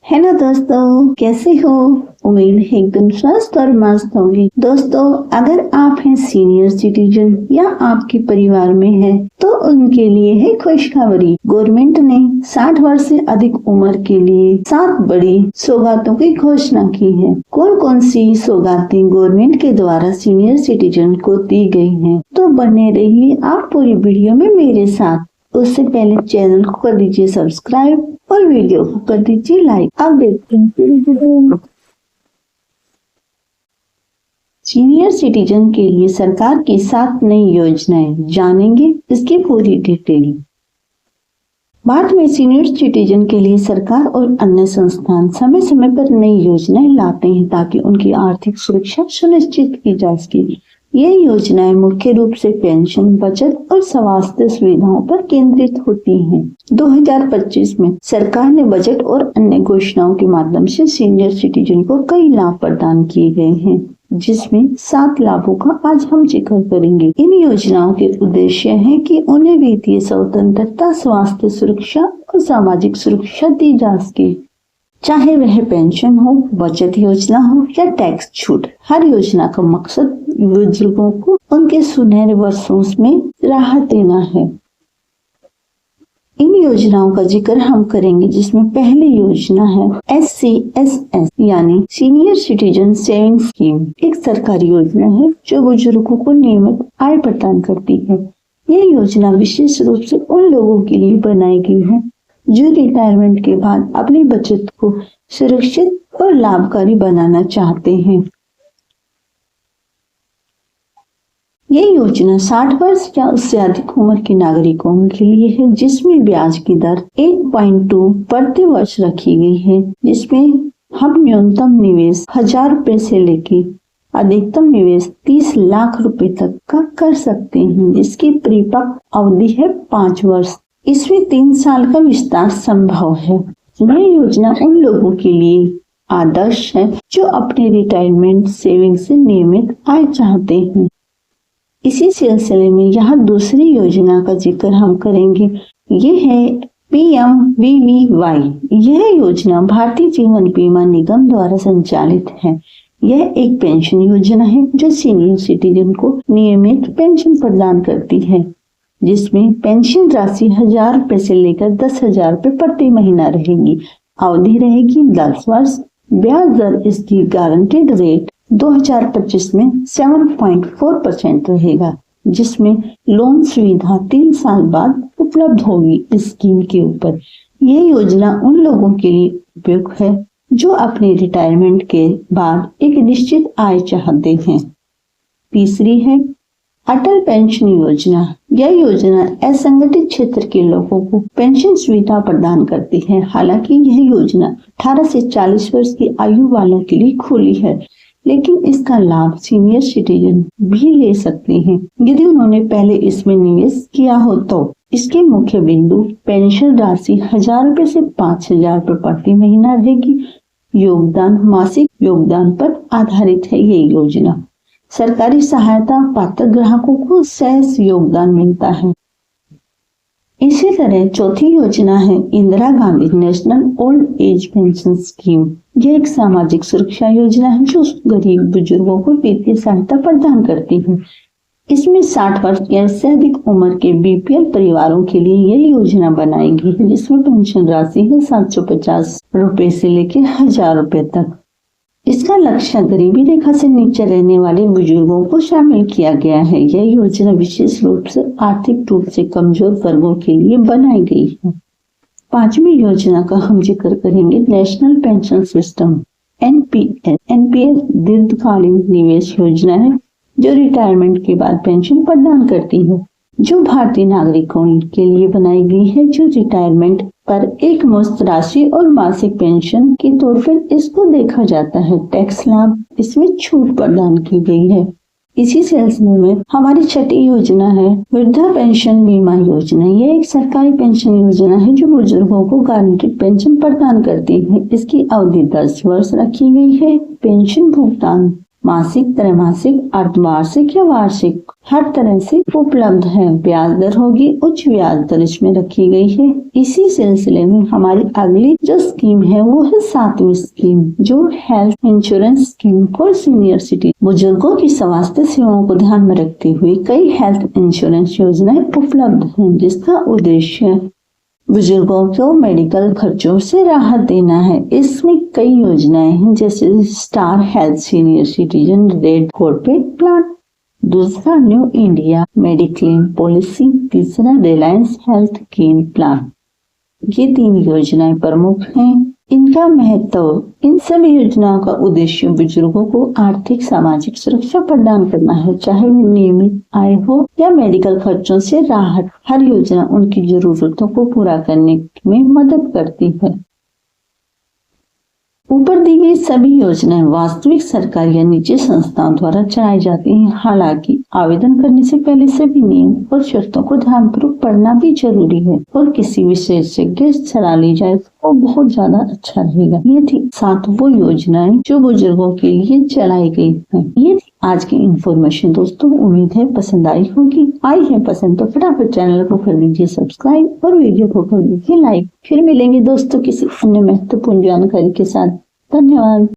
Hello दोस्तों, कैसे हो? उम्मीद है एकदम स्वस्थ और मस्त होंगे। दोस्तों, अगर आप हैं सीनियर सिटीजन या आपके परिवार में है तो उनके लिए है खुशखबरी। गवर्नमेंट ने 60 वर्ष से अधिक उम्र के लिए 7 बड़ी सौगातों की घोषणा की है। कौन कौन सी सौगातें गवर्नमेंट के द्वारा सीनियर सिटीजन को दी गई हैं? तो बने रहिए आप पूरी वीडियो में मेरे साथ। उससे पहले चैनल को कर दीजिए सब्सक्राइब और वीडियो को कर दीजिए लाइक। अब देखते हैं सीनियर सिटीजन के लिए सरकार की 7 नई योजनाएं, जानेंगे इसकी पूरी डिटेल। भारत में सीनियर सिटीजन के लिए सरकार और अन्य संस्थान समय समय पर नई योजनाएं लाते हैं ताकि उनकी आर्थिक सुरक्षा सुनिश्चित की जा सके। ये योजनाएं मुख्य रूप से पेंशन, बचत और स्वास्थ्य सुविधाओं पर केंद्रित होती हैं। 2025 में सरकार ने बजट और अन्य घोषणाओं के माध्यम से सीनियर सिटीजन को कई लाभ प्रदान किए गए हैं, जिसमें 7 लाभों का आज हम जिक्र करेंगे। इन योजनाओं के उद्देश्य है कि उन्हें वित्तीय स्वतंत्रता, स्वास्थ्य सुरक्षा और सामाजिक सुरक्षा दी जा सके, चाहे वह पेंशन हो, बचत योजना हो या टैक्स छूट। हर योजना का मकसद बुजुर्गों को उनके सुनहरे वर्षों में राहत देना है। इन योजनाओं का जिक्र हम करेंगे, जिसमें पहली योजना है SCSS यानी सीनियर सिटीजन सेविंग स्कीम। एक सरकारी योजना है जो बुजुर्गों को नियमित आय प्रदान करती है। यह योजना विशेष रूप से उन लोगों के लिए बनाई गई है जो रिटायरमेंट के बाद अपनी बचत को सुरक्षित और लाभकारी बनाना चाहते हैं। ये योजना 60 वर्ष या उससे अधिक उम्र के नागरिकों के लिए है, जिसमें ब्याज की दर 1.2 प्रति वर्ष रखी गई है, जिसमें हम न्यूनतम निवेश 1000 रुपए से लेके अधिकतम निवेश 30 लाख रुपए तक का कर सकते हैं, जिसकी परिपक्व अवधि है 5 वर्ष। इसमें 3 साल का विस्तार संभव है। यह योजना उन लोगों के लिए आदर्श है जो अपने रिटायरमेंट सेविंग से नियमित आय चाहते हैं। इसी सिलसिले में यहाँ दूसरी योजना का जिक्र हम करेंगे। ये है PMVVY। यह योजना भारतीय जीवन बीमा निगम द्वारा संचालित है। यह एक पेंशन योजना है जो सीनियर सिटीजन को नियमित पेंशन प्रदान करती है, जिसमें पेंशन राशि 1000 रुपए से लेकर 10,000 रुपए प्रति महीना रहेगी। अवधि रहेगी 10 वर्ष। ब्याज दर इसकी गारंटीड रेट 2025 में 7.4% रहेगा, जिसमें लोन सुविधा 3 साल बाद उपलब्ध होगी इस स्कीम के ऊपर। ये योजना उन लोगों के लिए उपयुक्त है जो अपने रिटायरमेंट के बाद एक निश्चित आय चाहते हैं। तीसरी है अटल पेंशन योजना। यह योजना असंगठित क्षेत्र के लोगों को पेंशन सुविधा प्रदान करती है। हालांकि यह योजना 18 से 40 वर्ष की आयु वालों के लिए खुली है, लेकिन इसका लाभ सीनियर सिटीजन भी ले सकते हैं यदि उन्होंने पहले इसमें निवेश किया हो तो। इसके मुख्य बिंदु पेंशन राशि 1000 रुपए से 5000 रुपए प्रति महीना रहेगी। योगदान मासिक योगदान पर आधारित है। ये योजना सरकारी सहायता पात्र ग्राहकों को सहज योगदान मिलता है। इसी तरह चौथी योजना है Indira Gandhi national old age pension scheme. यह एक सामाजिक सुरक्षा योजना है जो गरीब बुजुर्गों को वित्तीय सहायता प्रदान करती है। इसमें 60 वर्ष या इससे अधिक उम्र के BPL परिवारों के लिए यह योजना बनाई गई है, जिसमें पेंशन राशि है 750 रुपए से लेकर 1000 रुपए तक। इसका लक्ष्य गरीबी रेखा से नीचे रहने वाले बुजुर्गों को शामिल किया गया है। यह योजना विशेष रूप से आर्थिक रूप से कमजोर वर्गों के लिए बनाई गई है। 5वीं योजना का हम जिक्र करेंगे नेशनल पेंशन सिस्टम NPS दीर्घकालीन निवेश योजना है जो रिटायरमेंट के बाद पेंशन प्रदान करती है, जो भारतीय नागरिकों के लिए बनाई गई है जो रिटायरमेंट पर एक मुश्त राशि और मासिक पेंशन के तौर पर इसको देखा जाता है। टैक्स लाभ इसमें छूट प्रदान की गई है। इसी सिलसिले में हमारी 6ठी योजना है वृद्धा पेंशन बीमा योजना। यह एक सरकारी पेंशन योजना है जो बुजुर्गों को गारंटीड पेंशन प्रदान करती है। इसकी अवधि 10 वर्ष रखी गई है। पेंशन भुगतान मासिक, त्रैमासिक, अर्धवार्षिक या वार्षिक हर तरह से उपलब्ध है। ब्याज दर होगी उच्च ब्याज दर इसमें रखी गई है। इसी सिलसिले में हमारी अगली जो स्कीम है वो है 7वीं स्कीम, जो health insurance scheme for senior citizen. बुजुर्गों की स्वास्थ्य सेवाओं को ध्यान में रखते हुए कई हेल्थ इंश्योरेंस योजनाएं उपलब्ध हैं, जिसका उद्देश्य बुजुर्गों को मेडिकल खर्चों से राहत देना है। इसमें कई योजनाएं हैं, जैसे star health senior citizen red corporate plan, दूसरा न्यू इंडिया मेडिक्लेम पॉलिसी, तीसरा रिलायंस हेल्थ गेन प्लान। ये 3 योजनाएं प्रमुख हैं। इनका महत्व, इन सभी योजनाओं का उद्देश्य बुजुर्गों को आर्थिक सामाजिक सुरक्षा प्रदान करना है, चाहे वो नियमित आय हो या मेडिकल खर्चों से राहत। हर योजना उनकी जरूरतों को पूरा करने में मदद करती है। ऊपर दी गई सभी योजनाएं वास्तविक सरकारी या निजी संस्थाओं द्वारा चलाई जाती हैं। हालांकि आवेदन करने से पहले सभी नियम और शर्तों को ध्यानपूर्वक पढ़ना भी जरूरी है और किसी विशेषज्ञ से सलाह ली जाए तो बहुत ज्यादा अच्छा रहेगा। ये थी 7 वो योजनाएं जो बुजुर्गों के लिए चलाई गई है। ये थी आज की इन्फॉर्मेशन दोस्तों। उम्मीद है पसंद आई होगी। आई है पसंद तो फटाफट चैनल को कर लीजिए सब्सक्राइब और वीडियो को कर लीजिए लाइक। फिर मिलेंगे दोस्तों किसी अन्य महत्वपूर्ण जानकारी के साथ। धन्यवाद।